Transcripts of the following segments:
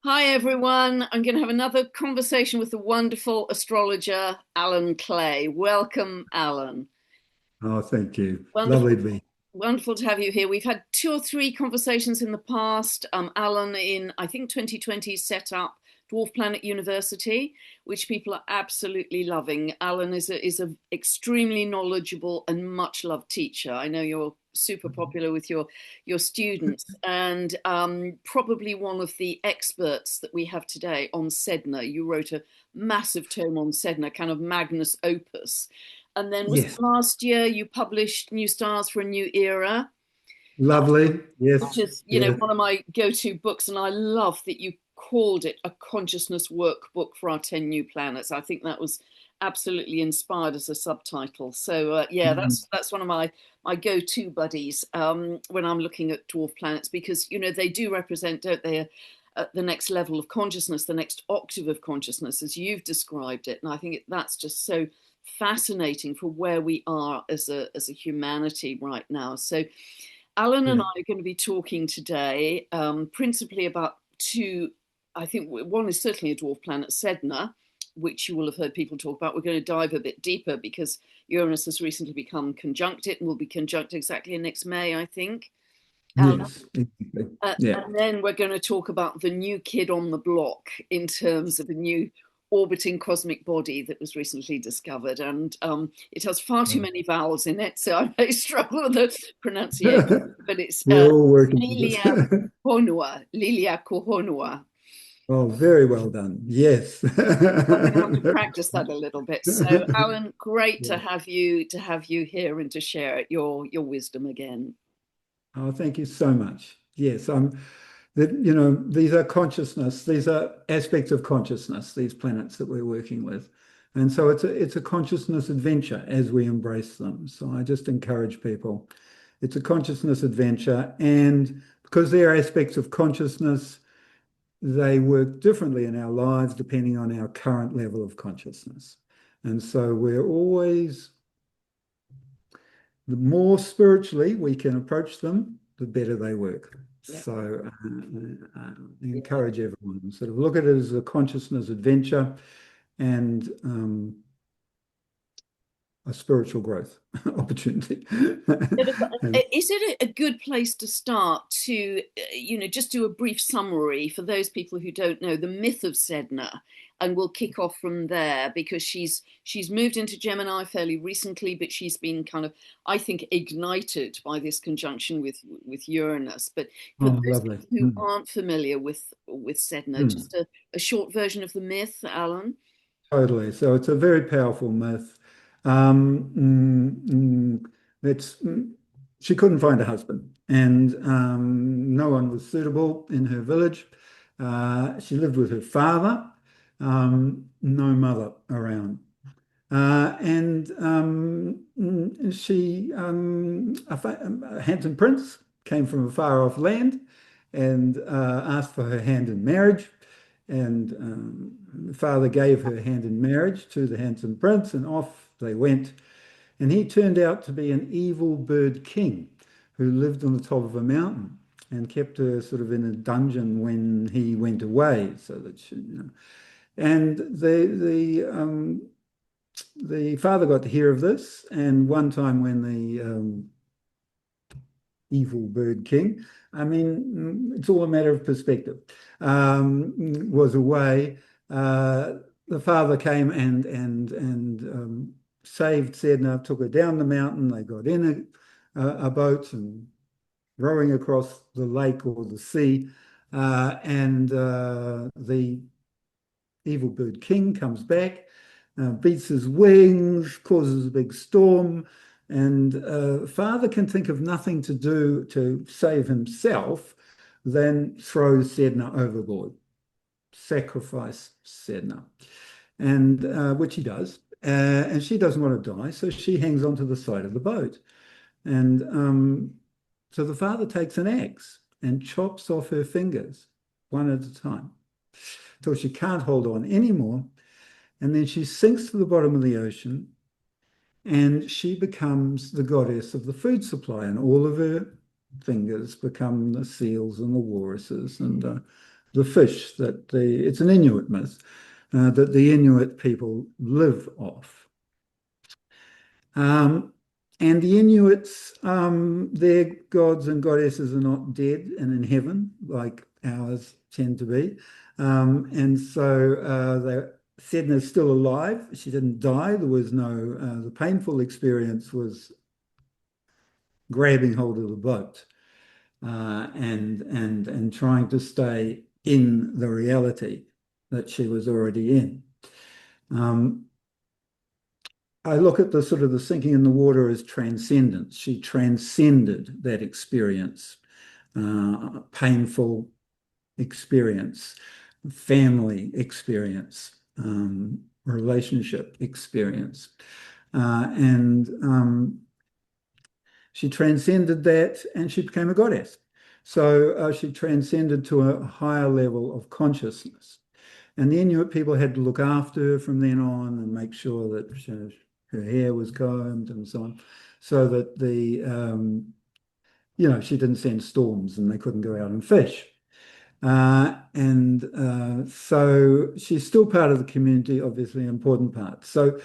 Hi, everyone. I'm going to have another conversation with the wonderful astrologer, Alan Clay. Welcome, Alan. Oh, thank you. Lovely Wonderful, to be. wonderful to have you here. We've had two or three conversations in the past. Alan, in I think 2020, set up Dwarf Planet University, which people are absolutely loving. Alan is a extremely knowledgeable and much loved teacher. I know you're super popular with your students, and probably one of the experts that we have today on Sedna. You wrote a massive tome on Sedna, kind of magnus opus. And then was it Yes, last year you published New Stars for a New Era, lovely. which Yes, is, yes. one of my go-to books, and I love that you called it a consciousness workbook for our 10 new planets. I think that was absolutely inspired as a subtitle. So yeah, Mm. that's one of my go-to buddies when I'm looking at dwarf planets, because they do represent, don't they, the next level of consciousness, the next octave of consciousness, as you've described it. And I think that's just so fascinating for where we are as a humanity right now. So Alan and Yeah. I are going to be talking today principally about two. I think one is certainly a dwarf planet, Sedna, which you will have heard people talk about. We're going to dive a bit deeper because Uranus has recently become conjunct it and will be conjunct exactly next May, I think. Yes, exactly. Yeah. And then we're going to talk about the new kid on the block in terms of a new orbiting cosmic body that was recently discovered. And it has far too many vowels in it, so I may struggle with the pronunciation. But it's We're all working with this. Leleakuhonua. Oh, very well done. Yes. I'm going to have to practice that a little bit. So, Alan, great Yeah. to have you here and to share your wisdom again. Oh, thank you so much. Yes, these are consciousness, these are aspects of consciousness, these planets that we're working with. And so it's a consciousness adventure as we embrace them. So I just encourage people. It's a consciousness adventure, and because they are aspects of consciousness, they work differently in our lives depending on our current level of consciousness. And so we're always, the more spiritually we can approach them, the better they work. Yeah. So I Yeah. encourage everyone to sort of look at it as a consciousness adventure and a spiritual growth opportunity. And Is it a good place to start to, just do a brief summary for those people who don't know the myth of Sedna, and we'll kick off from there because she's moved into Gemini fairly recently, but she's been kind of, I think, ignited by this conjunction with Uranus. But for oh, those lovely. people who Mm, aren't familiar with Sedna, mm. just a short version of the myth, Alan. Totally. So it's a very powerful myth. Um, mm, mm, it's she couldn't find a husband, and no one was suitable in her village. She lived with her father, no mother around. And she, a handsome prince, came from a far off land and asked for her hand in marriage. And the father gave her hand in marriage to the handsome prince, and off they went. And he turned out to be an evil bird king who lived on the top of a mountain and kept her sort of in a dungeon when he went away, so that she. And the father got to hear of this, and one time when the evil bird king, I mean, it's all a matter of perspective, was away. The father came and saved Sedna, took her down the mountain. They got in a boat and rowing across the lake or the sea, and the evil bird king comes back, beats his wings, causes a big storm, and father can think of nothing to do to save himself than throw Sedna overboard, sacrifice Sedna, and which he does. And she doesn't want to die, so she hangs onto the side of the boat. And so the father takes an axe and chops off her fingers one at a time till she can't hold on anymore. And then she sinks to the bottom of the ocean and she becomes the goddess of the food supply. And all of her fingers become the seals and the walruses and the fish that it's an Inuit myth that the Inuit people live off. And the Inuits, their gods and goddesses are not dead and in heaven like ours tend to be. And so Sedna's still alive. She didn't die. There was no, the painful experience was grabbing hold of the boat and trying to stay in the reality that she was already in. I look at the sort of the sinking in the water as transcendence. She transcended that experience, painful experience, family experience, relationship experience. And she transcended that and she became a goddess. So she transcended to a higher level of consciousness. And the Inuit people had to look after her from then on and make sure that her hair was combed and so on, so that she didn't send storms and they couldn't go out and fish. So she's still part of the community, obviously an important part. So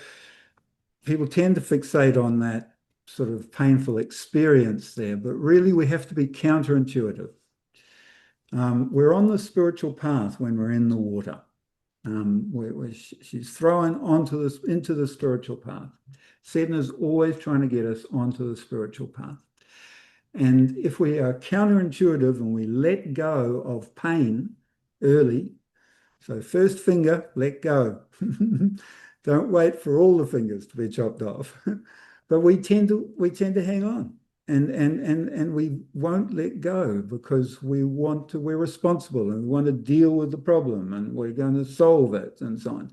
people tend to fixate on that sort of painful experience there, but really we have to be counterintuitive. We're on the spiritual path when we're in the water. She's thrown into the spiritual path. Sedna's always trying to get us onto the spiritual path. And if we are counterintuitive and we let go of pain early, so first finger, let go. Don't wait for all the fingers to be chopped off. But we tend to hang on and we won't let go because we're responsible and we want to deal with the problem and we're going to solve it and so on.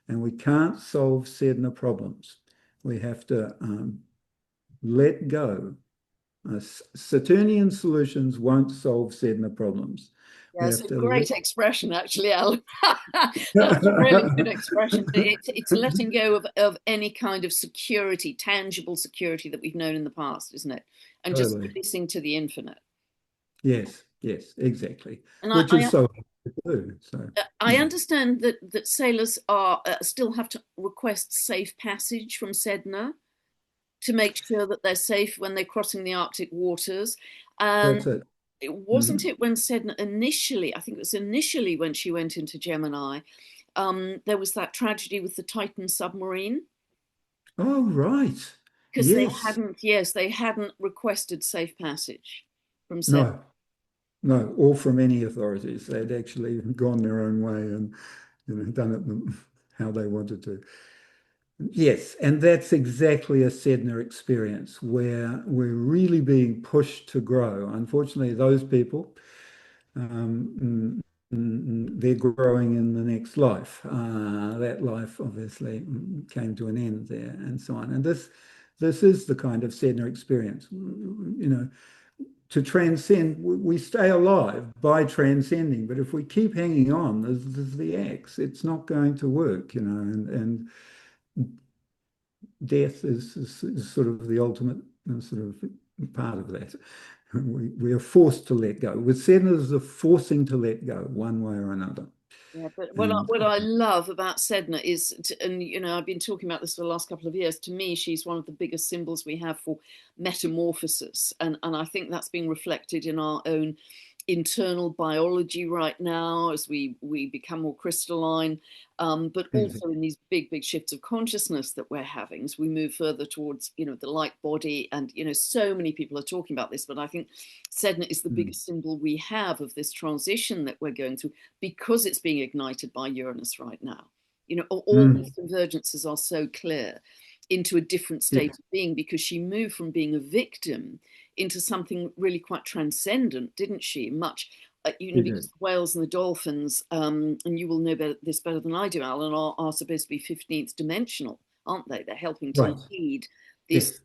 And we can't solve Sedna problems. We have to let go. Saturnian solutions won't solve Sedna problems. Yeah, it's a great expression, actually, Alan. That's a really good expression. It's letting go of any kind of security, tangible security that we've known in the past, isn't it? And just releasing to the infinite. Yes, exactly. And which is so hard to do. So I understand that sailors still have to request safe passage from Sedna to make sure that they're safe when they're crossing the Arctic waters. That's it. It wasn't it when Sedna initially, I think it was initially when she went into Gemini, there was that tragedy with the Titan submarine. Oh, right. Because they hadn't requested safe passage from Sedna. No, or from any authorities. They'd actually gone their own way and done it how they wanted to. Yes, and that's exactly a Sedna experience where we're really being pushed to grow. Unfortunately, those people, they're growing in the next life. That life obviously came to an end there and so on. And this is the kind of Sedna experience. To transcend, we stay alive by transcending. But if we keep hanging on, there's the axe. It's not going to work, and death is sort of the ultimate sort of part of that. We are forced to let go. With Sedna, there's a forcing to let go one way or another. Yeah, but what I love about Sedna is, and I've been talking about this for the last couple of years, to me, she's one of the biggest symbols we have for metamorphosis. And I think that's being reflected in our own internal biology right now as we become more crystalline, but also in these big shifts of consciousness that we're having as we move further towards the light body. And so many people are talking about this, but I think Sedna is the biggest symbol we have of this transition that we're going through because it's being ignited by Uranus right now. All these convergences are so clear into a different state of being because she moved from being a victim into something really quite transcendent, didn't she? Much, because the whales and the dolphins, and you will know this better than I do, Alan, are supposed to be 15th dimensional, aren't they? They're helping to lead this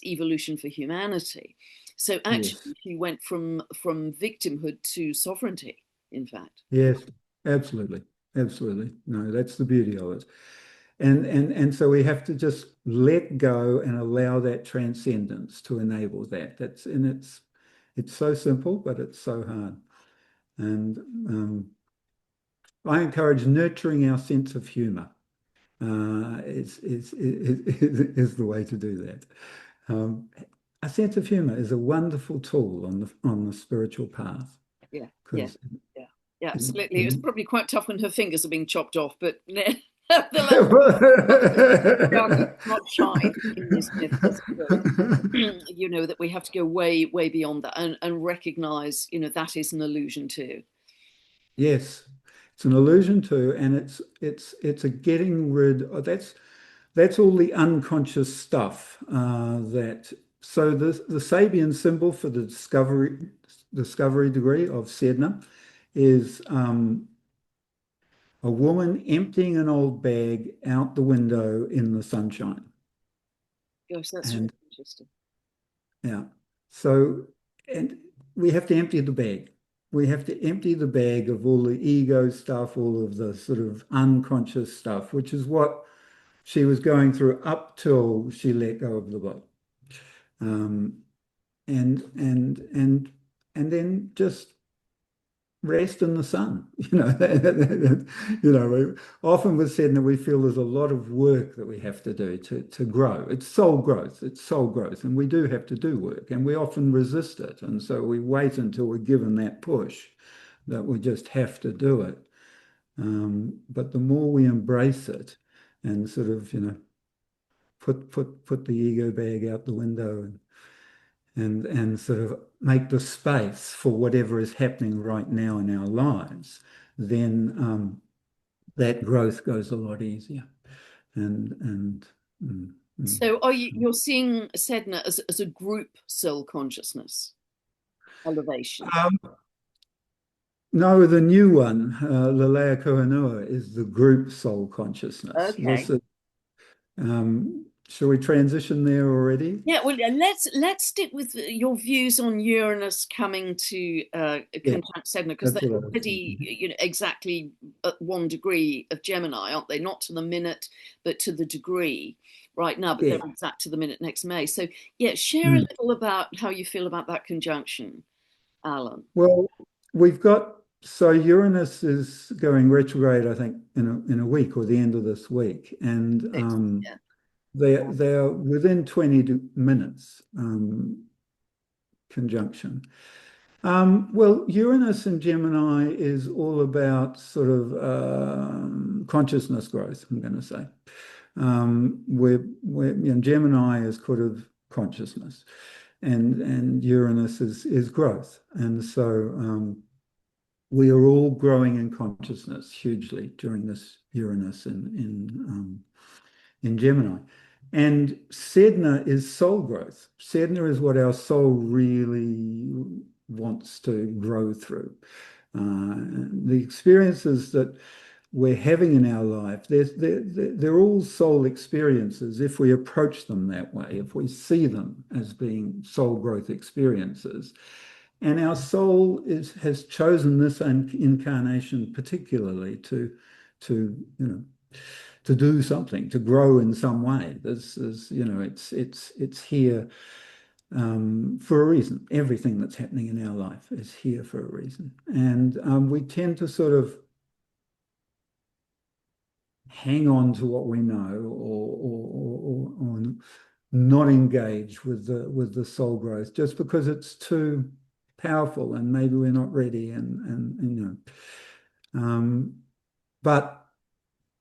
evolution for humanity. So actually, she went from victimhood to sovereignty, in fact. Yes, absolutely. No, that's the beauty of it. And so we have to just let go and allow that transcendence to enable that. It's so simple, but it's so hard. And I encourage nurturing our sense of humor. Is the way to do that. Um, a sense of humor is a wonderful tool on the spiritual path Yeah, yeah, because yeah, yeah, absolutely. It was in, probably quite tough when her fingers are being chopped off, but nevertheless, Uranus not shine in this myth, does it? But, you know, that we have to go way, way beyond that and recognize, you know, that is an illusion too. yes, it's an illusion too, and it's a getting rid of that's all the unconscious stuff that so the Sabian symbol for the discovery degree of Sedna is a woman emptying an old bag out the window in the sunshine. Gosh, that's really And interesting. yeah, so and we have to empty the bag. We have to empty the bag of all the ego stuff, all of the sort of unconscious stuff, which is what she was going through up till she let go of the boat. Um, and and and and then just rest in the sun. Often with Sedna, we feel there's a lot of work that we have to do to grow. It's soul growth. It's soul growth, and we do have to do work, and we often resist it, and so we wait until we're given that push that we just have to do it. But the more we embrace it, and sort of put the ego bag out the window and sort of make the space for whatever is happening right now in our lives, then that growth goes a lot easier. And mm, mm. So are you're seeing Sedna as a group soul consciousness elevation? Um, no, the new one, Leleakuhonua, is the group soul consciousness. Okay. Shall we transition there already? Yeah, well, let's stick with your views on Uranus coming to Yeah, conjunct Sedna because that's they're what I was already, thinking. you know, exactly at 1 degree of Gemini, aren't they? Not to the minute, but to the degree right now. But Yeah. they're exact to the minute next May. So, yeah, share a Mm. little about how you feel about that conjunction, Alan. Well, we've got so Uranus is going retrograde, I think, in a week or the end of this week, and Yeah. they're within 20 minutes conjunction. Well, Uranus and Gemini is all about sort of consciousness growth, I'm going to say. Gemini is kind of consciousness, and Uranus is growth, and so we are all growing in consciousness hugely during this Uranus in Gemini. And Sedna is soul growth. Sedna is what our soul really wants to grow through. The experiences that we're having in our life, they're all soul experiences if we approach them that way, if we see them as being soul growth experiences. And our soul has chosen this incarnation particularly to do something, to grow in some way. This is, it's here for a reason. Everything that's happening in our life is here for a reason. And we tend to sort of hang on to what we know or not engage with the soul growth just because it's too powerful and maybe we're not ready but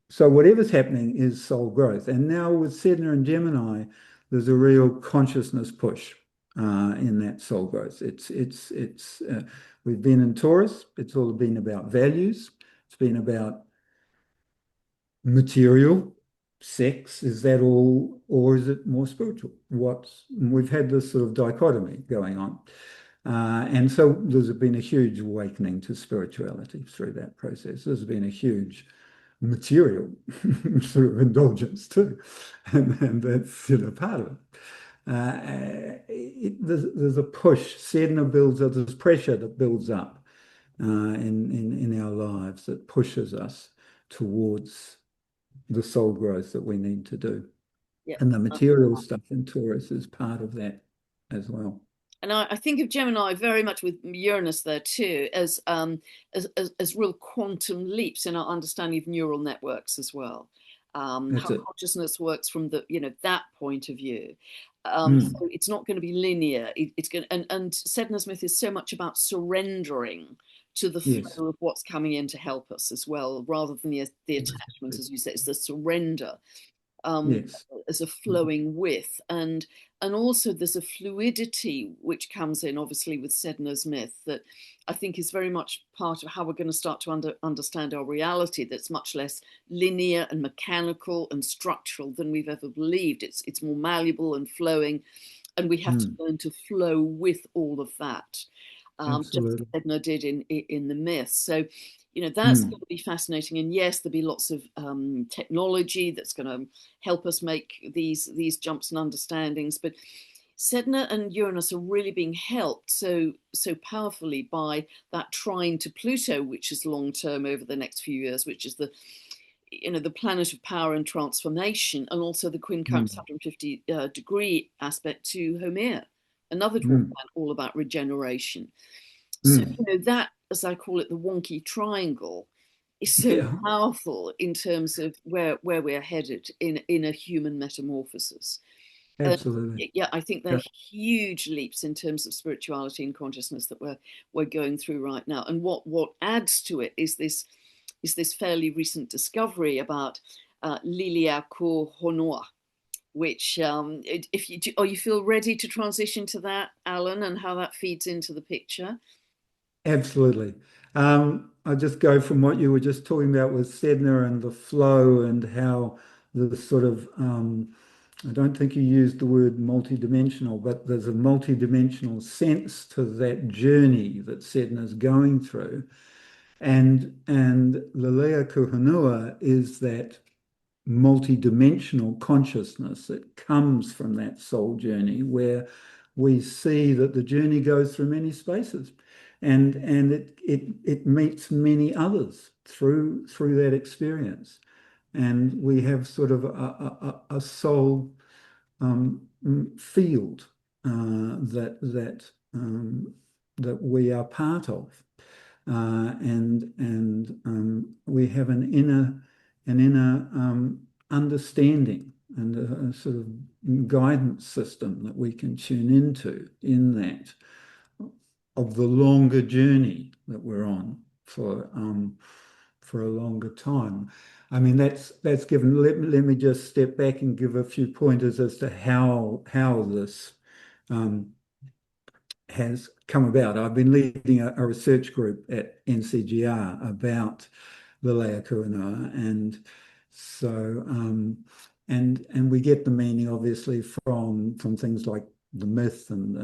so whatever's happening is soul growth. And now with Sedna and Gemini, there's a real consciousness push in that soul growth. We've been in Taurus. It's all been about values. It's been about material, sex. Is that all, or is it more spiritual? We've had this sort of dichotomy going on. And so there's been a huge awakening to spirituality through that process. There's been a huge material sort of indulgence too, and that's part of it. There's a push. Sedna builds up. There's pressure that builds up in our lives that pushes us towards the soul growth that we need to do, Yeah. and the material stuff in Taurus is part of that as well. And I think of Gemini very much with Uranus there too, as real quantum leaps in our understanding of neural networks as well. That's How it. consciousness works from the that point of view. Mm. So it's not going to be linear. It's going and Sedna's myth is so much about surrendering to the Yes. flow of what's coming in to help us as well, rather than the attachment, Exactly. as you say. It's the surrender um, Yes. as a flowing with, and also there's a fluidity which comes in obviously with Sedna's myth that I think is very much part of how we're going to start to understand our reality. That's much less linear and mechanical and structural than we've ever believed. It's more malleable and flowing, and we have to Mm. learn to flow with all of that, just Absolutely. as Edna did in the myth. So, that's Mm. going to be fascinating. And yes, there'll be lots of technology that's going to help us make these jumps and understandings. But Sedna and Uranus are really being helped so powerfully by that trine to Pluto, which is long term over the next few years, which is the planet of power and transformation, and also the quincunx Mm. 150 degree aspect to Haumea, another dwarf Mm. planet all about regeneration. So, Mm. that, as I call it, the wonky triangle, is so Yeah. powerful in terms of where we're headed in a human metamorphosis. And Absolutely. yeah, I think they're Yeah. huge leaps in terms of spirituality and consciousness that we're going through right now. And what adds to it is this fairly recent discovery about Leleakuhonua, which if you feel ready to transition to that, Alan, and how that feeds into the picture. Absolutely. I just go from what you were just talking about with Sedna and the flow and how the sort of, I don't think you used the word multidimensional, but there's a multidimensional sense to that journey that Sedna's going through. And Leleakuhonua is that multidimensional consciousness that comes from that soul journey where we see that the journey goes through many spaces and it meets many others through that experience. And we have sort of a soul field that we are part of. And we have an inner understanding and a sort of guidance system that we can tune into in that of the longer journey that we're on for a longer time. I mean, that's given. Let me just step back and give a few pointers as to how this um, has come about. I've been leading a research group at NCGR about the Leleakuhonua, and so and we get the meaning obviously from things like the myth and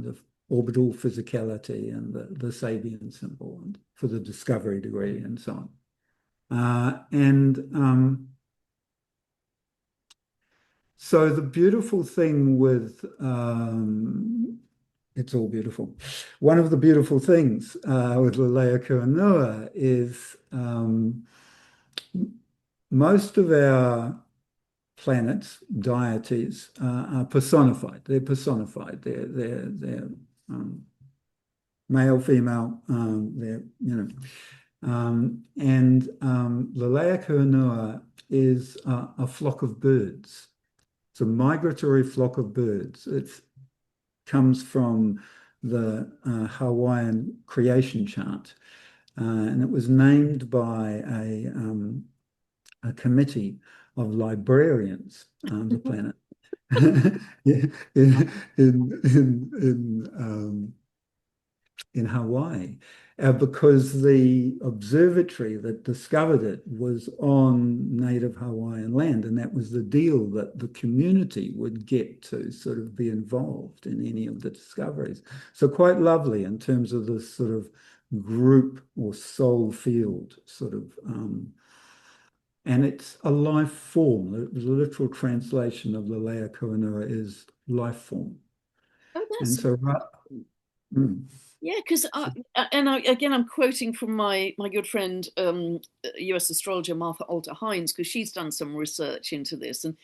the orbital physicality and the Sabian symbol and for the discovery degree and so on. And so the beautiful thing with it's all beautiful. One of the beautiful things with Leleakuhonua is most of our planets, deities, are personified. They're personified. They're male, female. They're and Leleakuhonua is a flock of birds. It's a migratory flock of birds. It comes from the Hawaiian creation chart, and it was named by a committee of librarians on the planet. In Hawaii, because the observatory that discovered it was on native Hawaiian land, and that was the deal that the community would get to sort of be involved in any of the discoveries. So quite lovely in terms of this sort of group or soul field sort of and it's a life form. The literal translation of the Leleakuhonua is life form. Oh, And that's so, mm, yeah, because so again, I'm quoting from my good friend, U.S. astrologer Martha Alter Hines, because she's done some research into this, and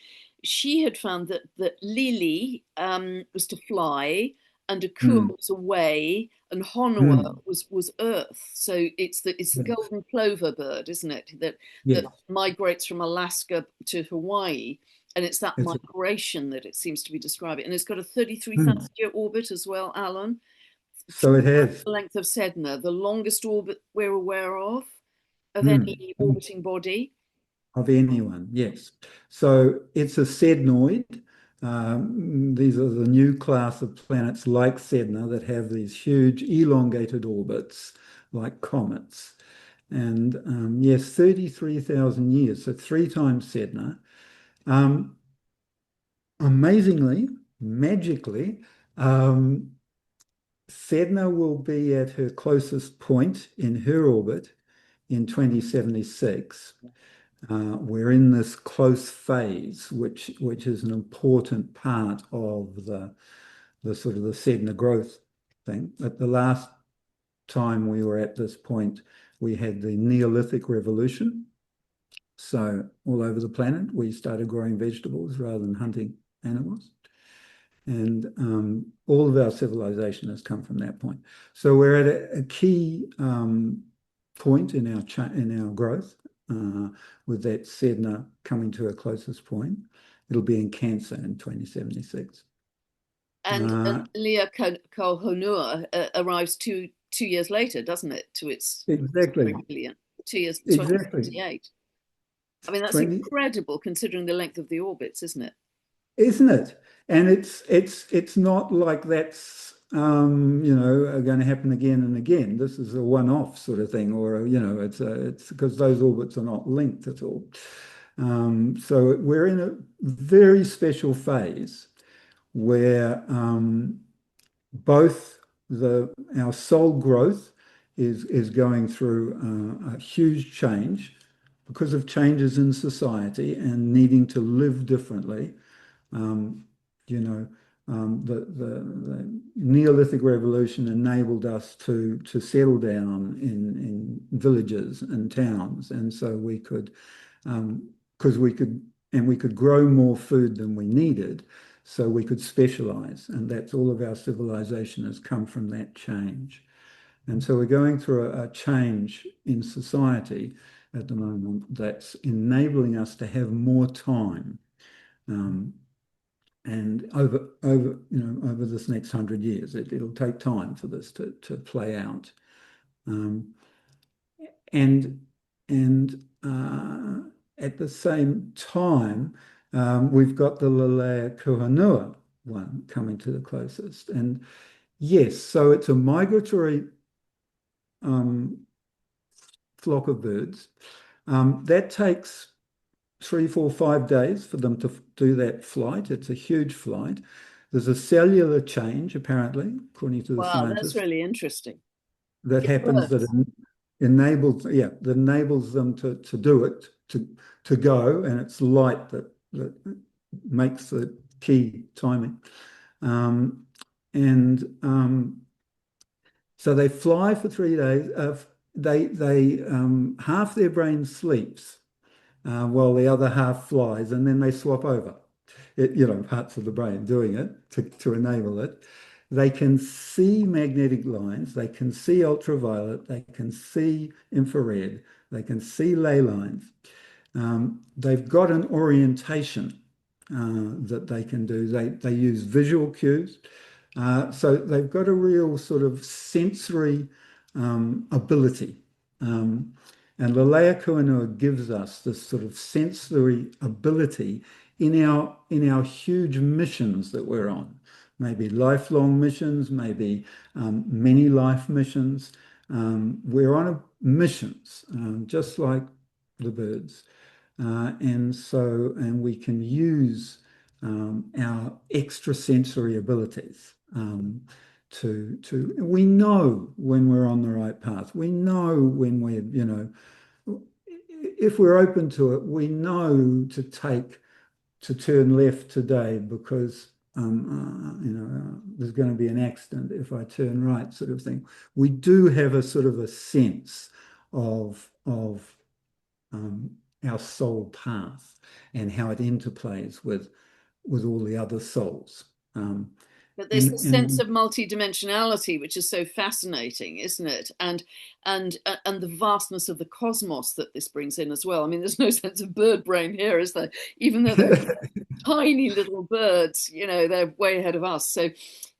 she had found that Lili was to fly, and Akua Mm. was away, and Honua Mm. was Earth. So it's the Yes. golden plover bird, isn't it? That Yes. migrates from Alaska to Hawaii, and it's that It's migration that it seems to be describing. And it's got a 33,000 mm. year orbit as well, Alan. So it Twice has. the length of Sedna, the longest orbit we're aware of Mm. any Mm. orbiting body. Of anyone, yes. So it's a sednoid. These are the new class of planets like Sedna that have these huge elongated orbits like comets. And yes, 33,000 years, so three times Sedna. Um, Amazingly, magically, um, Sedna will be at her closest point in her orbit in 2076. We're in this close phase, which is an important part of the sort of the Sedna growth thing. At the last time we were at this point, we had the Neolithic revolution. So all over the planet, we started growing vegetables rather than hunting animals. And all of our civilization has come from that point. So we're at a key point in our growth, with that Sedna coming to a closest point. It'll be in Cancer in 2076. And Uh, Leleakuhonua arrives two years later, doesn't it, to its exactly, perihelion? 2 years, exactly. 2078. I mean, that's 20, incredible considering the length of the orbits, isn't it? isn't it? And it's not like that's going to happen again and again. This is a one-off sort of thing, or it's because those orbits are not linked at all. So we're in a very special phase where both our soul growth is going through a huge change because of changes in society and needing to live differently. Um, you know, the Neolithic revolution enabled us to settle down in villages and towns, and so because we could grow more food than we needed, so we could specialize, and that's all of our civilization has come from that change. And so we're going through a change in society at the moment that's enabling us to have more time. Um, and over this next 100 years, it'll take time for this to play out. Um, and and at the same time, we've got the Leleakuhonua one coming to the closest. And yes, so it's a migratory um, flock of birds. That takes 3, 4, 5 days for them to do that flight. It's a huge flight. There's a cellular change, apparently, according to the Wow, that's scientists, really interesting. that It happens that works. enables them to do it, to go, and it's light that makes the key timing. Um, and so they fly for 3 days. They half their brain sleeps while the other half flies, and then they swap over. Parts of the brain doing it to enable it. They can see magnetic lines, they can see ultraviolet, they can see infrared, they can see ley lines. They've got an orientation that they can do. They use visual cues. So they've got a real sort of sensory ability. Um, and Leleakuhonua gives us this sort of sensory ability in our huge missions that we're on. Maybe lifelong missions, maybe many life missions. We're on missions, just like the birds. And we can use our extrasensory abilities we know when we're on the right path. We know when if we're open to it, we know to turn left today because there's going to be an accident if I turn right, sort of thing. We do have a sort of a sense of our soul path and how it interplays with all the other souls. But there's the sense in of multidimensionality, which is so fascinating, isn't it? And the vastness of the cosmos that this brings in as well. I mean, there's no sense of bird brain here, is there? Even though they're tiny little birds, they're way ahead of us. So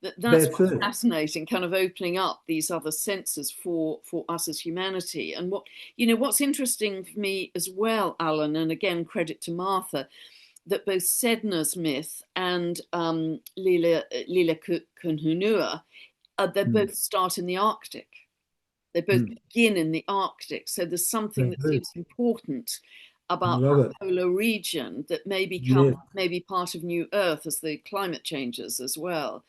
that's that's what's it. fascinating, kind of opening up these other senses for us as humanity. And what's interesting for me as well, Alan, and again credit to Martha, that both Sedna's myth and Leleakuhonua, they Mm, both start in the Arctic. They both mm. begin in the Arctic. So there's something They that do. seems important I about love it. that polar region that may become Yes, maybe part of New Earth as the climate changes as well.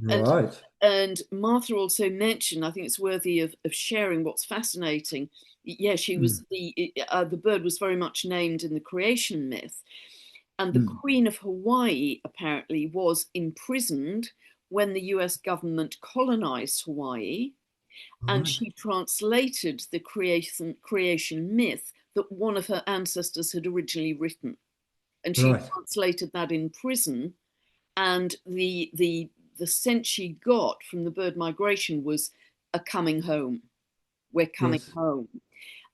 And right. and Martha also mentioned, I think it's worthy of sharing what's fascinating. Yeah, she was Mm, the bird was very much named in the creation myth, and the mm. Queen of Hawaii apparently was imprisoned when the US government colonized Hawaii, and Right, she translated the creation myth that one of her ancestors had originally written. And she right. translated that in prison, and the sense she got from the bird migration was a coming home. We're coming Yes, home.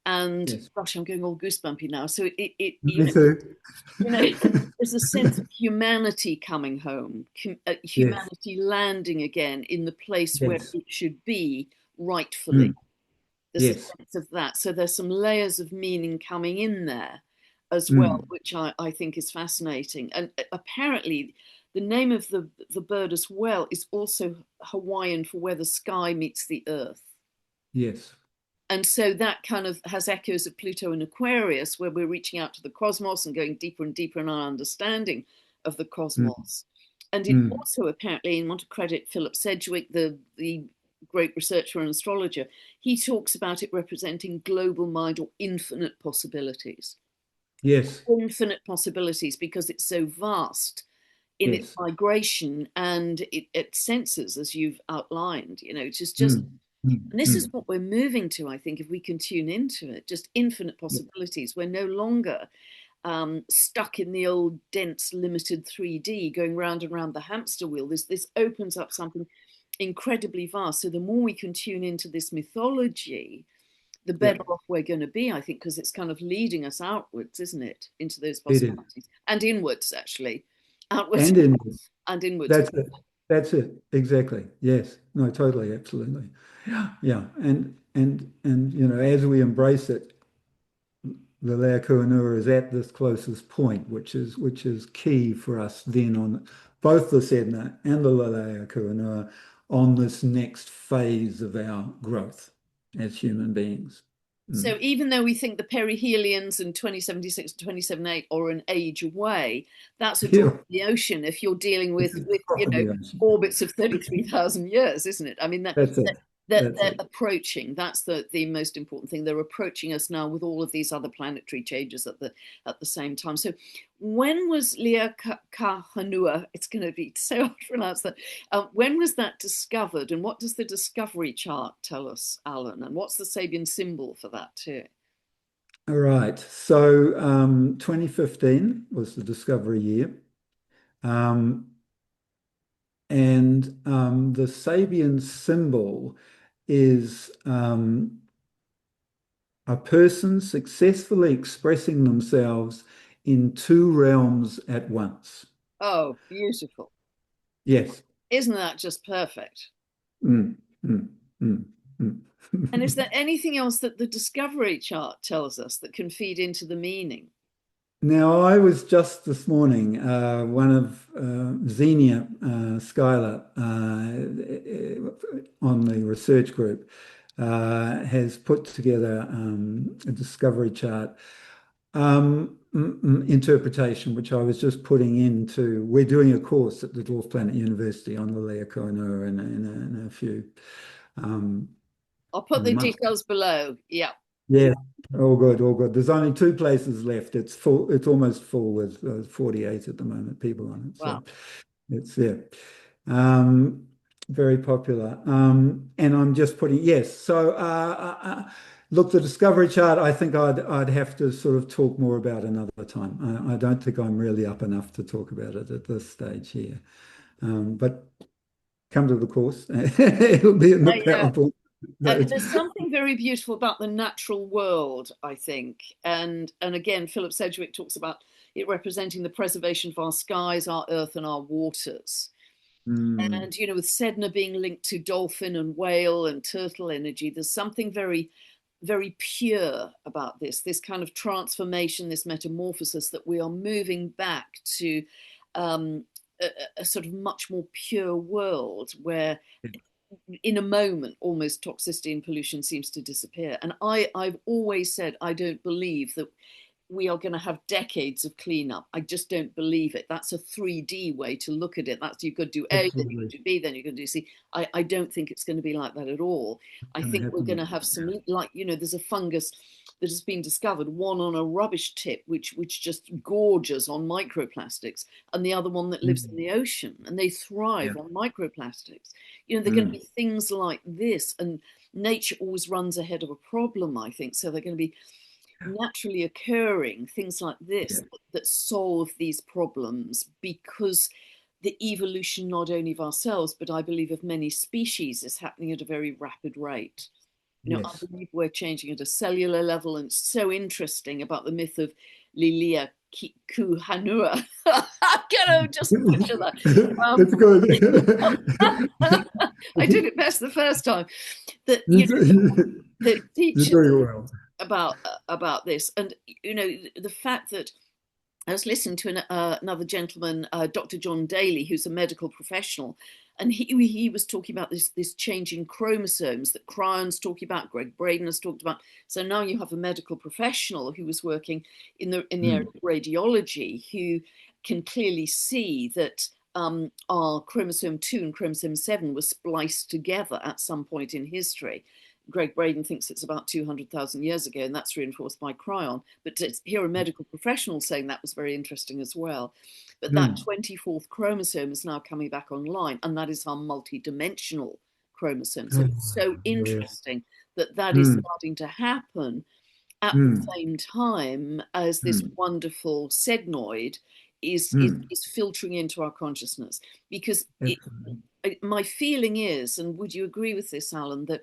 And yes. gosh, I'm getting all goosebumpy now. So it Me too. you know, there's a sense of humanity coming home, Yes, humanity landing again in the place where yes. it should be rightfully. Mm, There's a yes. sense of that. So there's some layers of meaning coming in there as well, Mm, which I think is fascinating. And apparently, the name of the bird as well is also Hawaiian for where the sky meets the earth. yes. And so that kind of has echoes of Pluto and Aquarius, where we're reaching out to the cosmos and going deeper and deeper in our understanding of the Mm, cosmos. And it mm. also apparently, and I want to credit Philip Sedgwick, the great researcher and astrologer, he talks about it representing global mind or infinite possibilities. Yes, Infinite possibilities because it's so vast in its yes. migration and it senses, as you've outlined, just Mm, mm, and this is mm. what we're moving to, I think, if we can tune into it, just infinite possibilities. We're no longer stuck in the old dense limited 3D going round and round the hamster wheel. This opens up something incredibly vast. So the more we can tune into this mythology, the Yeah, better off we're going to be, I think, because it's kind of leading us outwards, isn't it, into those it is. possibilities and inwards, actually, outwards And in and inwards. that's it. That's it. Exactly. Yes. No, totally, absolutely. Yeah. Yeah. And as we embrace it, the Leleakuhonua is at this closest point, which is key for us then on both the Sedna and the Leleakuhonua on this next phase of our growth as human beings. Mm. So even though we think the perihelions and 2076 and 2078 are an age away, that's a drop Yeah, in the ocean if you're dealing it's with a with drop you in know the ocean. orbits of 33,000 years, isn't it? I mean That's it. That's they're it. approaching. That's the most important thing. They're approaching us now with all of these other planetary changes at the same time. So when was Leleakuhonua? It's going to be so hard to pronounce that. When was that discovered, and what does the discovery chart tell us, Alan? And what's the Sabian symbol for that too? All right. So 2015 was the discovery year. Um, and the Sabian symbol is a person successfully expressing themselves in two realms at once. Oh, beautiful. Yes. Isn't that just perfect? Mm, mm, mm, mm. And is there anything else that the discovery chart tells us that can feed into the meaning? Now, I was just this morning, one of Xenia Schuyler on the research group has put together a discovery chart interpretation, which I was just putting into. We're doing a course at the Dwarf Planet University on the Leleakuhonua in a few um, I'll put the months. details below. Yeah. Yeah, all good, all good. There's only two places left. It's full. It's almost full with 48 at the moment, people on it. So Wow. it's yeah, um, very popular. And I'm just putting yes. So look, the discovery chart. I think I'd have to sort of talk more about another time. I don't think I'm really up enough to talk about it at this stage here. But come to the course. It'll be in the Yeah. PowerPoint notes. There's something very beautiful about the natural world, I think. And again, Philip Sedgwick talks about it representing the preservation of our skies, our earth, and our waters. Mm, And, with Sedna being linked to dolphin and whale and turtle energy, there's something very, very pure about this kind of transformation, this metamorphosis, that we are moving back to um, a sort of much more pure world where in a moment almost toxicity and pollution seems to disappear. And I've always said I don't believe that we are going to have decades of cleanup. I just don't believe it. That's a 3D way to look at it. That's you could do A, then you could absolutely. do B, then you could do C. I don't think it's going to be like that at all. I Going to think we're going happen. to have some, like, there's a fungus that has been discovered, one on a rubbish tip, which just gorges on microplastics, and the other one that lives in Mm, the ocean, and they yeah. thrive on microplastics. They're going to Mm, be things like this, and nature always runs ahead of a problem, I think. So they're going to be naturally occurring things like yeah. this that solve these problems because the evolution not only of ourselves but I believe of many species is happening at a very rapid rate. I Yes. believe we're changing at a cellular level, and it's so interesting about the myth of Leleakuhonua. I can just butcher that. That's good. I did it best the first time. That that You're teaches doing well. about this, and the fact that I was listening to another gentleman, Dr. John Daly, who's a medical professional, and he was talking about this change in chromosomes that Cryon's talking about, Greg Braden has talked about. So now you have a medical professional who was working in the area Mm, of radiology who can clearly see that our chromosome 2 and chromosome 7 were spliced together at some point in history. Greg Braden thinks it's about 200,000 years ago, and that's reinforced by Cryon. But to hear a medical professional saying that was very interesting as well. But that mm. 24th chromosome is now coming back online, and that is our multidimensional chromosome. So Oh, it's so yes. interesting that that is Mm, starting to happen at the mm, same time as this mm, wonderful sednoid mm. is filtering into our consciousness. Because Absolutely. my feeling is, and would you agree with this, Alan, that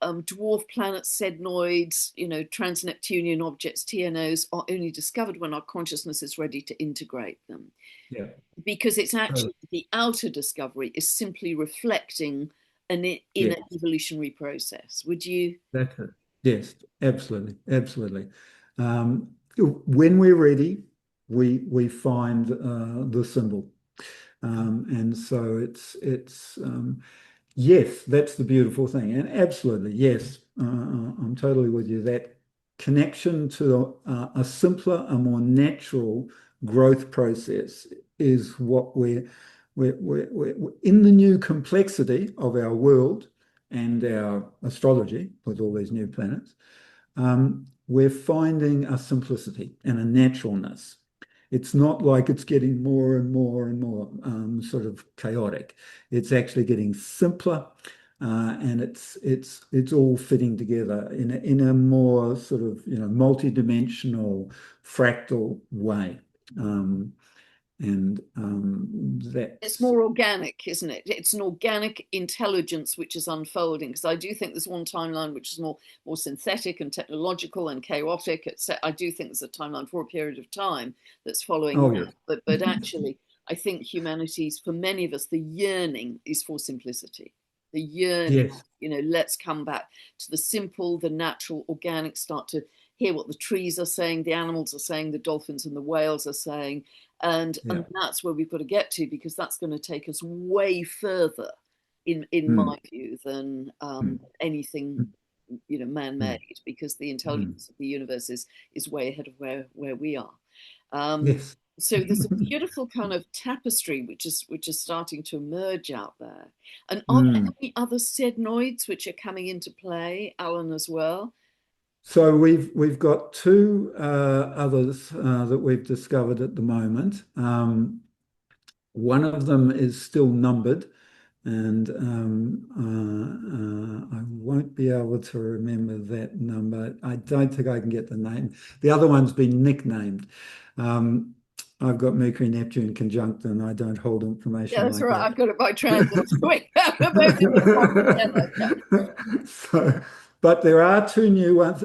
dwarf planets, sednoids, trans-Neptunian objects, TNOs, are only discovered when our consciousness is ready to integrate them. Yeah. Because it's So, actually the outer discovery is simply reflecting an yeah, inner evolutionary process. Would you? that's it. Yes, absolutely. Absolutely. When we're ready, we find the symbol. And so yes, that's the beautiful thing. And absolutely, yes, I'm totally with you. That connection to a simpler, a more natural growth process is what we're in the new complexity of our world and our astrology with all these new planets. We're finding a simplicity and a naturalness. It's not like it's getting more and more and more sort of chaotic. It's actually getting simpler, and it's all fitting together in a more sort of multi-dimensional fractal way. And It's that's more organic, isn't it? It's an organic intelligence which is unfolding. Because I do think there's one timeline which is more synthetic and technological and chaotic. I do think there's a timeline for a period of time that's following oh yes. that. But actually, I think humanity's, for many of us, the yearning is for simplicity. The yearning, Yes. let's come back to the simple, the natural, organic. Start to hear what the trees are saying, the animals are saying, the dolphins and the whales are saying, and Yeah. that's where we've got to get to, because that's going to take us way further in Mm, my view than mm, anything mm, man-made, because the mm. intelligence of the universe is way ahead of where we are. um, Yes. so there's a beautiful kind of tapestry which is starting to emerge out there. And are there Mm. any other sednoids which are coming into play, Alan, as well? So we've got two others that we've discovered at the moment. One of them is still numbered, and I won't be able to remember that number. I don't think I can get the name. The other one's been nicknamed. Um, I've got Mercury, Neptune conjunct, and I don't hold Yeah, information that's like right. that. I've got it by transit. We're both in this one together. Yeah. So, but there are two new ones,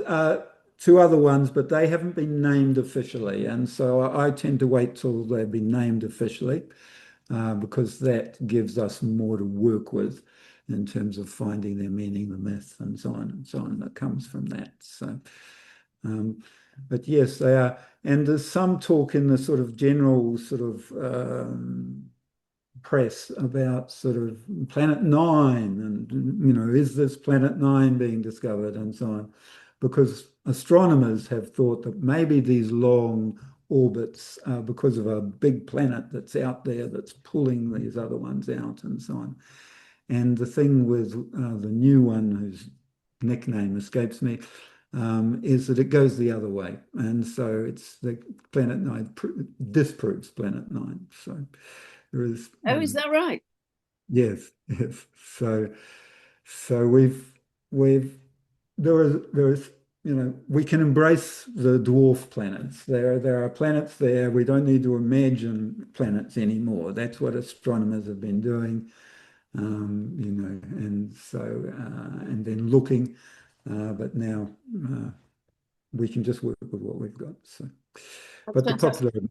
two other ones, but they haven't been named officially. And so I tend to wait till they've been named officially, because that gives us more to work with in terms of finding their meaning, the myth, and so on that comes from that. So, um, but yes, they are. And there's some talk in the sort of general sort of press about sort of Planet Nine and, is this Planet Nine being discovered and so on, because astronomers have thought that maybe these long orbits are because of a big planet that's out there that's pulling these other ones out and so on. And the thing with the new one, whose nickname escapes me, is that it goes the other way. And so it's the Planet Nine disproves Planet Nine. So there is, Oh, is that right? yes, yes. So we've there is we can embrace the dwarf planets. There are planets there. We don't need to imagine planets anymore. That's what astronomers have been doing, and so and then looking, but now we can just work with what we've got. So, That's but the fantastic. popular,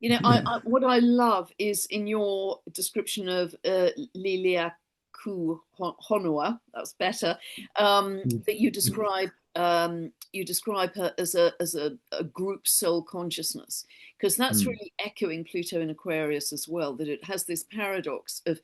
yeah. What I love is in your description of Leleakuhonua, that's better, that you describe her as a group soul consciousness, because that's Mm, really echoing Pluto in Aquarius as well, that it has this paradox of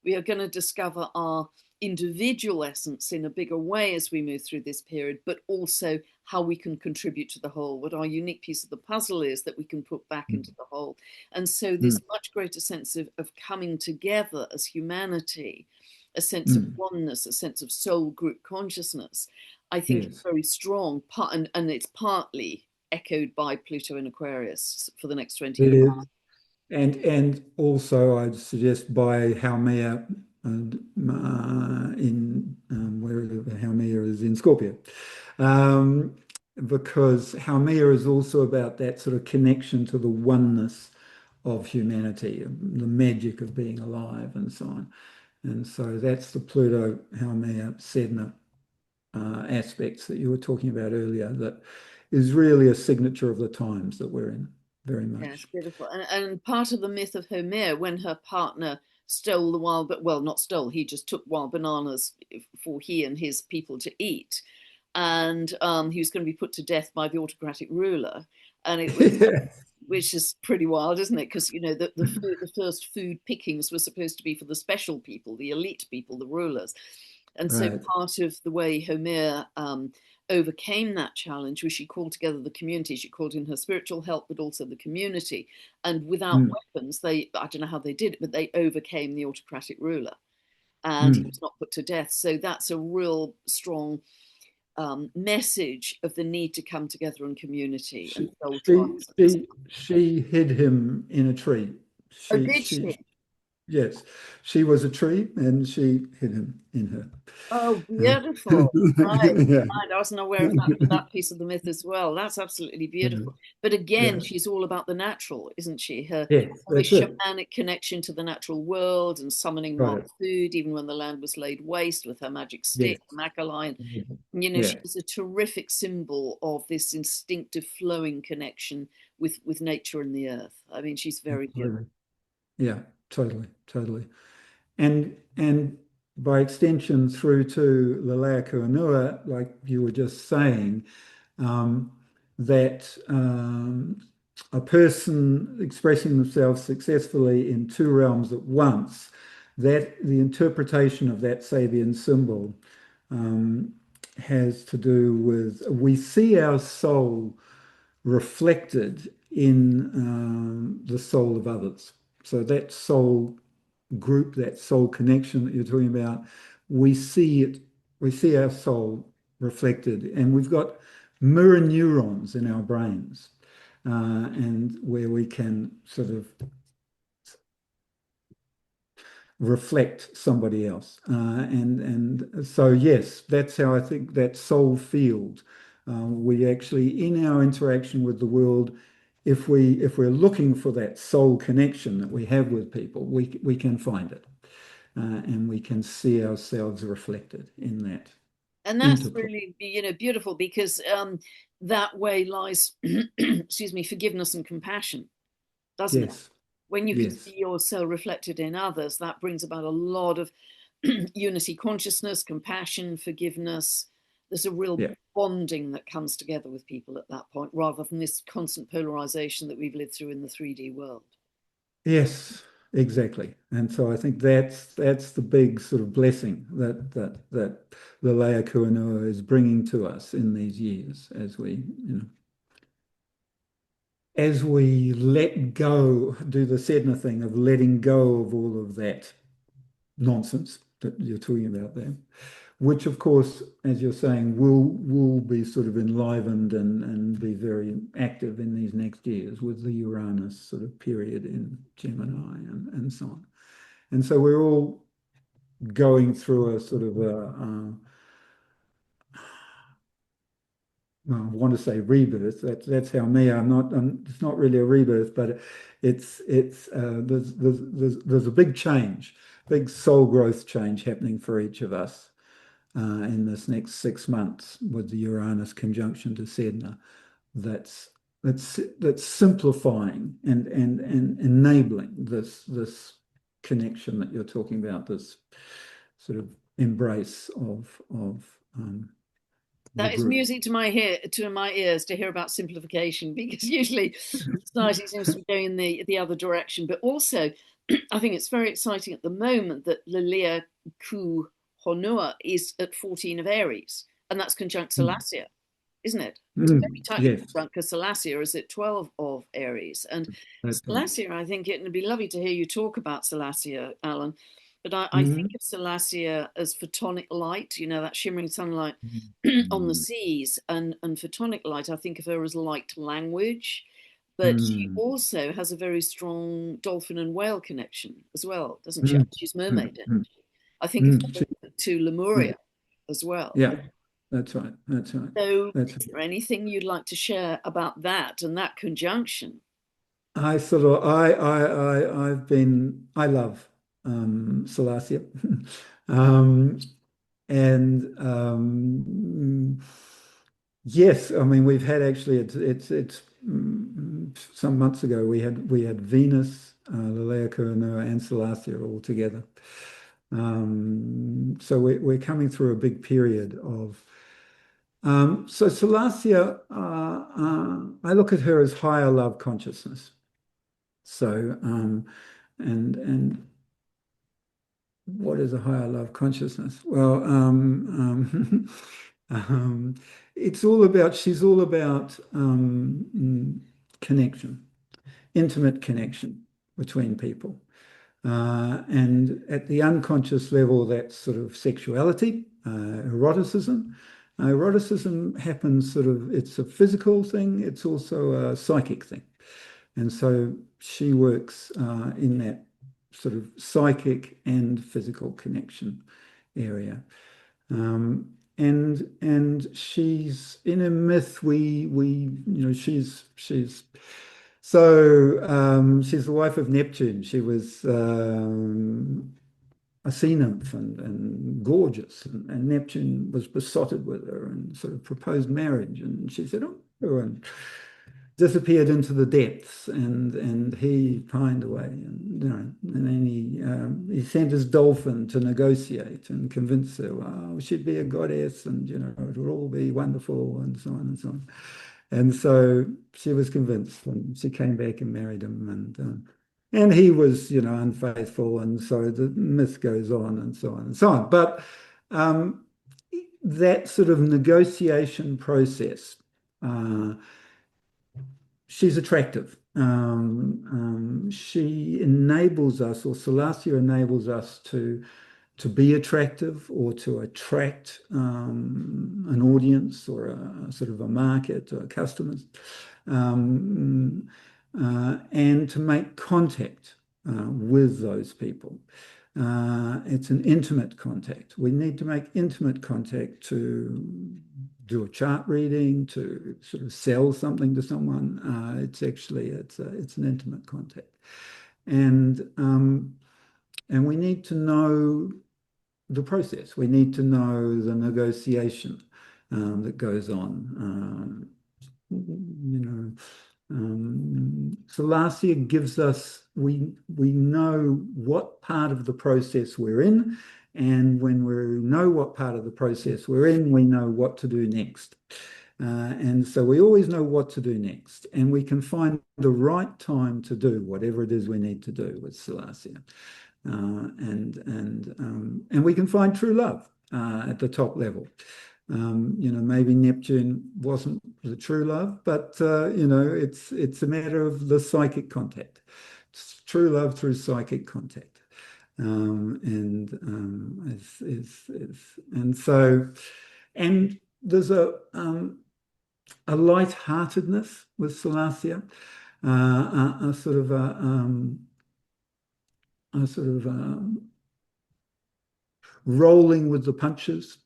we are going to discover our individual essence in a bigger way as we move through this period, but also how we can contribute to the whole, what our unique piece of the puzzle is that we can put back into mm, the whole. And so, this mm, much greater sense of coming together as humanity, a sense of mm. oneness, a sense of soul group consciousness, I think is Yes, very strong, and it's partly echoed by Pluto in Aquarius for the next 20 it years. is. And also, I'd suggest by Haumea and in wherever Haumea is in Scorpio, um, because Haumea is also about that sort of connection to the oneness of humanity, the magic of being alive, and so on. And so that's the Pluto Haumea Sedna aspects that you were talking about earlier. That is really a signature of the times that we're in, very Yeah, it's much. beautiful. And part of the myth of Haumea, when her partner stole the wild, but well, not stole, he just took wild bananas for he and his people to eat. And he was going to be put to death by the autocratic ruler. And it was, which is pretty wild, isn't it? Because, the first food pickings were supposed to be for the special people, the elite people, the rulers. And so Right. part of the way Haumea overcame that challenge was she called together the community. She called in her spiritual help, but also the community. And without Mm, weapons, I don't know how they did it, but they overcame the autocratic ruler and he mm. was not put to death. So that's a real strong message of the need to come together in community and She, soul she, trust. she, she hid him in a tree. Oh, She, did she, she? yes, she was a tree and she hid him in her. Oh, beautiful. Right. Yeah. Right. I wasn't aware of that piece of the myth as well. That's absolutely beautiful. But again, Yeah. she's all about the natural, isn't she? Her Yes, almost that's it. shamanic connection to the natural world and summoning Got wild it. food, even when the land was laid waste with her magic Yes. stick, Macaline. Yeah. She's a terrific symbol of this instinctive flowing connection with nature and the earth. I mean, she's very beautiful. Absolutely. Yeah, totally, totally. And by extension through to Leleakuhonua, like you were just saying, um, that a person expressing themselves successfully in two realms at once, that the interpretation of that Sabian symbol um, has to do with we see our soul reflected in the soul of others. So that soul group, that soul connection that you're talking about, we see it, we see our soul reflected, and we've got mirror neurons in our brains, and where we can sort of reflect somebody else. And so yes, that's how I think that soul field. We actually, in our interaction with the world, if we're looking for that soul connection that we have with people, we can find it, and we can see ourselves reflected in that And that's interplay. really, beautiful because that way lies, excuse me, forgiveness and compassion, doesn't it? Yes, When you can yes, see yourself reflected in others, that brings about a lot of unity consciousness, compassion, forgiveness. There's a real yeah. bonding that comes together with people at that point, rather than this constant polarization that we've lived through in the 3D world. Yes, exactly. And so I think that's the big sort of blessing that Leleakuhonua is bringing to us in these years as we let go, do the Sedna thing of letting go of all of that nonsense that you're talking about there, which of course, as you're saying, will be sort of enlivened and be very active in these next years with the Uranus sort of period in Gemini and so on. And so we're all going through a sort of well, I want to say rebirth. That's Haumea. It's not really a rebirth, but there's a big change, big soul growth change happening for each of us in this next 6 months with the Uranus conjunction to Sedna. That's that's simplifying and enabling this connection that you're talking about, this sort of embrace of the That is group. music to my ears to hear about simplification, because usually society seems to be going in the other direction. But also, I think it's very exciting at the moment that Leleakuhonua is at 14 of Aries, and that's conjunct Mm. Salacia, isn't it? It's very Mm. tightly Yes, conjunct because Salacia is at 12 of Aries. And that's right. Salacia, I think it'd be lovely to hear you talk about Salacia, Alan. But I think Mhm. of Salacia as photonic light, that shimmering sunlight on the Mm. seas. And photonic light, I think of her as light language. But she Mm. also has a very strong dolphin and whale connection as well, doesn't she? Mm. She's Mm. mermaid. Mm. I think of Mm. her to Yeah, Lemuria as well. yeah, that's right. That's right. So, That's is right. there anything you'd like to share about that and that conjunction? I sort of I love Salacia. um, and yes, I mean we've had actually it's some months ago we had Venus, Leleakuhonua and Salacia all together. So we're coming through a big period of so Salacia, I look at her as higher love consciousness. So and what is a higher love consciousness? Well, it's all about, she's all about connection, intimate connection between people. And at the unconscious level, that's sort of sexuality, eroticism. Eroticism happens sort of, it's a physical thing, it's also a psychic thing. And so she works in that sort of psychic and physical connection area. And she's in a myth she's she's the wife of Neptune. She was a sea nymph and gorgeous, and Neptune was besotted with her and sort of proposed marriage, and she said, "Oh," and disappeared into the depths, and he pined away, and then he sent his dolphin to negotiate and convince her, well, she'd be a goddess, and it would all be wonderful, and so on and so on. And so she was convinced, and she came back and married him, and he was, unfaithful, and so the myth goes on, and so on and so on. But that sort of negotiation process. She's attractive. She enables us, or Salacia enables us to be attractive or to attract an audience or a sort of a market or customers, and to make contact with those people. It's an intimate contact. We need to make intimate contact to do a chart reading, to sort of sell something to someone. It's actually it's an intimate contact, and we need to know the process. We need to know the negotiation that goes on. You know, Salacia gives us, we know what part of the process we're in, and when we know what part of the process we're in, we know what to do next. And so we always know what to do next, and we can find the right time to do whatever it is we need to do with Salacia. And we can find true love at the top level. Maybe Neptune wasn't the true love, but it's a matter of the psychic contact. It's true love through psychic contact, and so there's a light-heartedness with Salacia, a sort of rolling with the punches,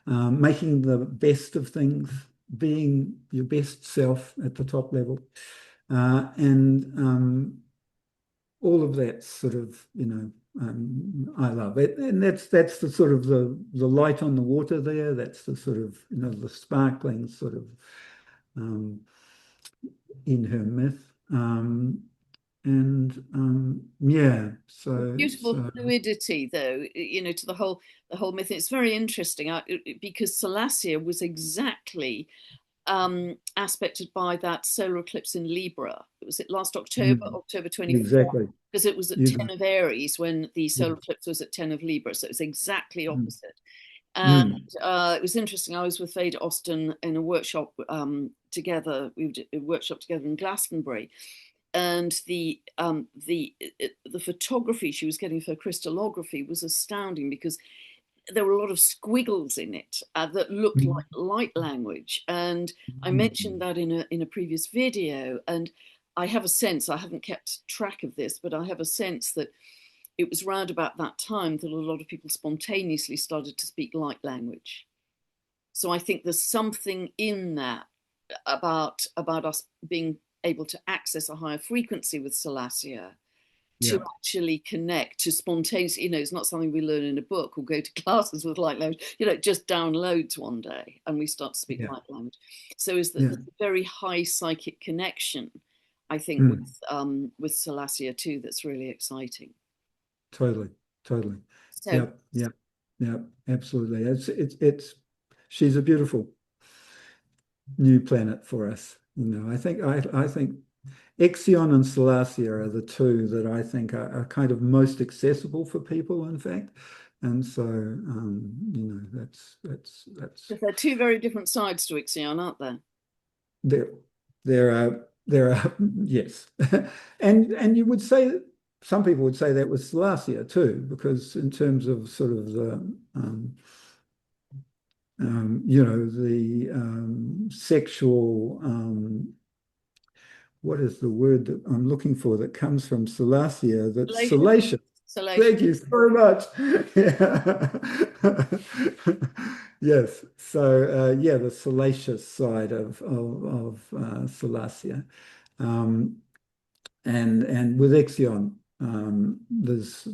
making the best of things, being your best self at the top level, and all of that sort of, I love it, and that's the sort of the light on the water there. That's the sort of the sparkling sort of in her myth. Yeah, beautiful fluidity, though, to the whole myth. It's very interesting because Salacia was exactly aspected by that solar eclipse in Libra. Was it last October, October 24th? Exactly. Because it was at 10 of Aries when the solar eclipse was at 10 of Libra, so it was exactly opposite. And it was interesting. I was with Veda Austin in a workshop together. We did a workshop together in Glastonbury, and the photography she was getting for crystallography was astounding because there were a lot of squiggles in it that looked like light language. And I mentioned that in a previous video, and I have a sense, I haven't kept track of this, but I have a sense that it was round about that time that a lot of people spontaneously started to speak light language. So I think there's something in that about us being able to access a higher frequency with Salacia to actually connect, to spontaneously, it's not something we learn in a book or go to classes with light language, it just downloads one day and we start to speak light language. So is that the very high psychic connection, I think, with Salacia too, that's really exciting. Totally. So, yeah, absolutely. It's she's a beautiful new planet for us. I think Ixion and Salacia are the two that I think are kind of most accessible for people, in fact. And so, that's. There are two very different sides to Ixion, aren't there? There are, yes, and you would say that some people would say that with Salacia too, because in terms of sort of the sexual, what is the word that I'm looking for that comes from Salacia? That's salacious. Thank you so much. Yes. So the salacious side of Salacia, and with Ixion, there's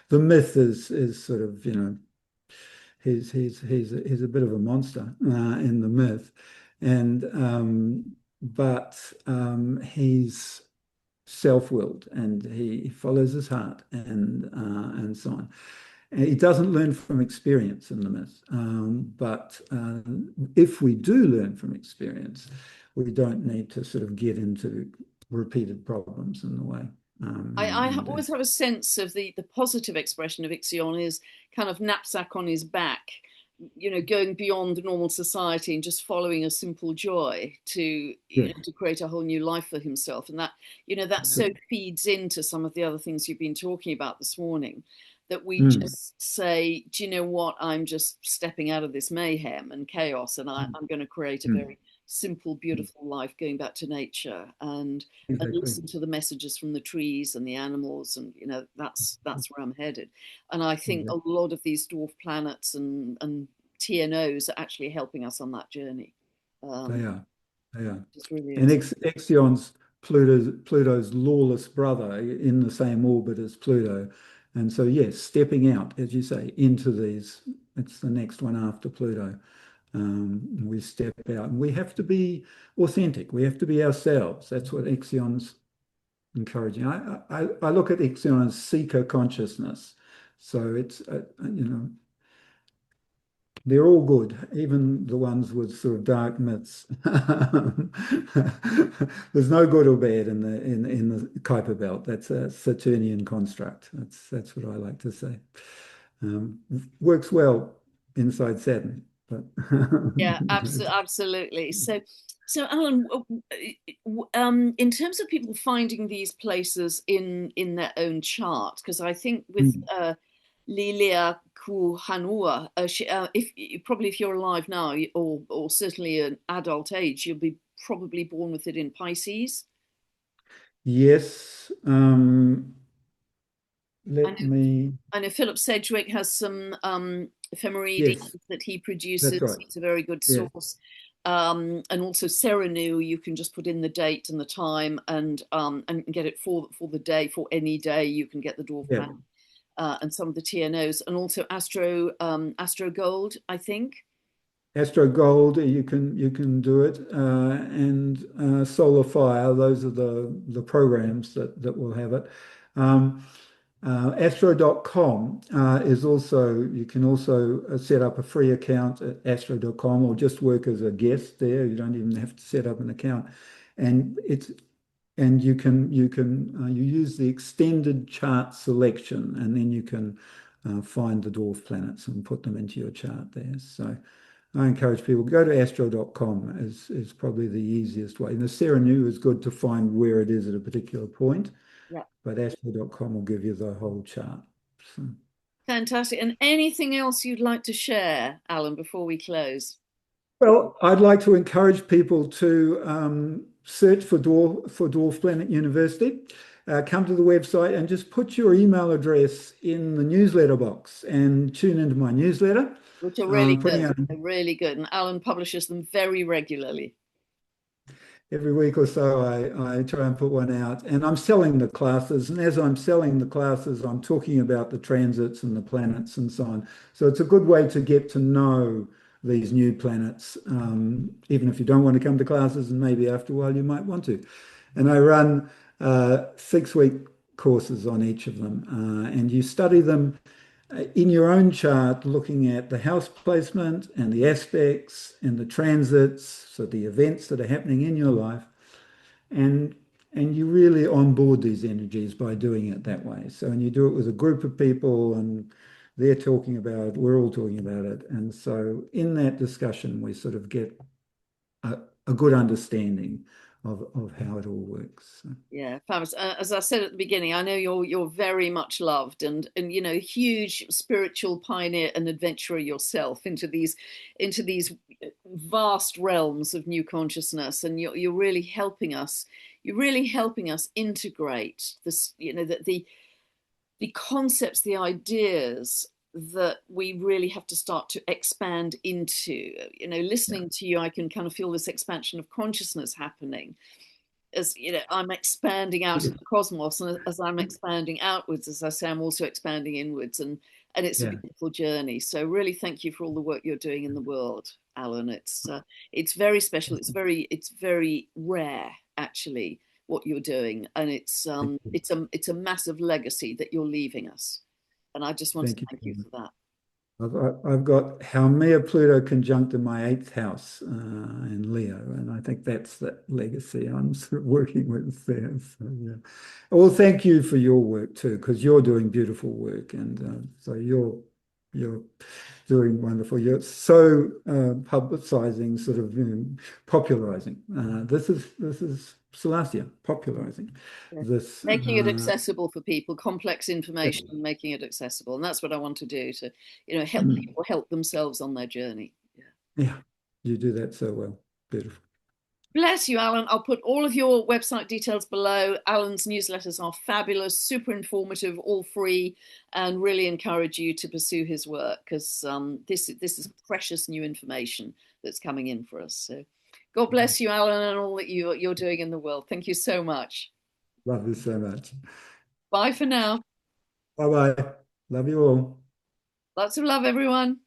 the myth is sort of he's a bit of a monster in the myth, and but he's self-willed and he follows his heart and so on. And he doesn't learn from experience in the myth, but if we do learn from experience, we don't need to sort of get into repeated problems in the way. I always have a sense of the positive expression of Ixion is kind of knapsack on his back, going beyond normal society and just following a simple joy to to create a whole new life for himself. And that that so feeds into some of the other things you've been talking about this morning, that we just say, do you know what, I'm just stepping out of this mayhem and chaos, and I'm going to create a very simple, beautiful life, going back to nature and listen to the messages from the trees and the animals, and that's where I'm headed. And I think a lot of these dwarf planets and TNOs are actually helping us on that journey. They Um, are. They are. it's really And exciting. Ixion's Pluto's lawless brother in the same orbit as Pluto. And so, yes, stepping out, as you say, into these, it's the next one after Pluto. We step out and we have to be authentic. We have to be ourselves. That's what Ixion's encouraging. I look at Ixion as seeker consciousness. So it's, they're all good, even the ones with sort of dark myths. There's no good or bad in the Kuiper belt. That's a Saturnian construct. That's what I like to say. Works well inside Saturn, but Yeah, absolutely. So Alan, in terms of people finding these places in their own chart, because I think with Leleakuhonua, if probably if you're alive now, or certainly an adult age, you'll be probably born with it in Pisces. yes. I Let know, me. I know Philip Sedgwick has some ephemeridi Yes, that he that's produces. right. It's a very good Yes, source. And also Serenu, you can just put in the date and the time and get it for the day, for any day. You can get the dwarf yeah. planet and some of the TNOs, and also Astro Gold, I think. Astro Gold, you can do it, and Solar Fire. Those are the programs that will have it. Um, Astro.com is also, you can also set up a free account at astro.com or just work as a guest there. You don't even have to set up an account. And it's and you use the extended chart selection, and then you can find the dwarf planets and put them into your chart there. So I encourage people go to astro.com is probably the easiest way. And the Serenu is good to find where it is at a particular point, Yeah. but astro.com will give you the whole chart. So, Fantastic. And anything else you'd like to share, Alan, before we close? well, I'd like to encourage people to search for Dwarf Planet University. Come to the website and just put your email address in the newsletter box and tune into my newsletter. Which are really Putting good. out They're really good. And Alan publishes them very regularly. every week or so, I try and put one out, and I'm selling the classes. And as I'm selling the classes, I'm talking about the transits and the planets and so on. So it's a good way to get to know these new planets, even if you don't want to come to classes, and maybe after a while you might want to. And I run 6-week courses on each of them, and you study them in your own chart, looking at the house placement and the aspects and the transits, so the events that are happening in your life, and you really onboard these energies by doing it that way. So, and you do it with a group of people, and they're talking about it, we're all talking about it, and so in that discussion, we sort of get a good understanding of how it all works. So, Yeah, fabulous. As I said at the beginning, I know you're very much loved and huge spiritual pioneer and adventurer yourself into these vast realms of new consciousness, and you're really helping us. You're really helping us integrate this, the concepts, the ideas that we really have to start to expand into. yeah, Listening to you, I can kind of feel this expansion of consciousness happening as I'm expanding out of the cosmos, and as I'm expanding outwards, as I say, I'm also expanding inwards, and it's a yeah. beautiful journey. So really, thank you for all the work you're doing in the world, Alan. It's very special. It's very rare, actually, what you're doing, and it's a massive legacy that you're leaving us. And I just want to Thank you. thank you for that. I've got Haumea Pluto conjunct in my eighth house in Leo, and I think that's the legacy I'm sort of working with there. So, yeah. Well, thank you for your work too, because you're doing beautiful work, and so you're doing wonderful. You're so publicizing, sort of popularizing. This is Salacia popularizing Yeah. this. Making it accessible for people, complex information, and making it accessible. And that's what I want to do to, help people help themselves on their journey. Yeah. Yeah, you do that so well. Beautiful. Bless you, Alan. I'll put all of your website details below. Alan's newsletters are fabulous, super informative, all free, and really encourage you to pursue his work because this is precious new information that's coming in for us. So, God bless you, Alan, and all that you're doing in the world. Thank you so much. Love you so much. Bye for now. Bye bye. Love you all. Lots of love, everyone.